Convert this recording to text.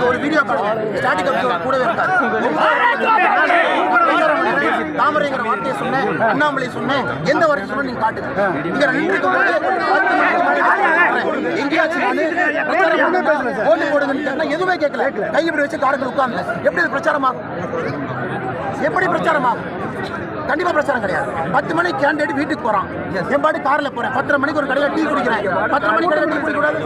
ஒரு video static கூடவே இருக்காரு. தாமரைங்கிற வார்த்தையை சொன்னேன், அண்ணாமலை சொன்னேன், எந்த வரைக்கும் சொன்ன நீங்க காட்டுங்க. இங்க நின்று எங்கேயாச்சும் ஓட்டு போடுங்க எதுவுமே கேட்கல. கை இப்படி வச்சு காரங்கள் உட்கார்ந்து எப்படி பிரச்சாரமாகும்? எப்படி பிரச்சாரமாகும்? கண்டிப்பா பிரச்சாரம் கிடையாது. 10 மணிக்கு கேண்டிடேட் வீட்டுக்கு போறான், என் பாட்டு கார்ல போறேன். 10:30 மணிக்கு ஒரு கடையில டீ குடிக்கிறேன். 10 மணிக்கு டீ குடிக்க கூடாது.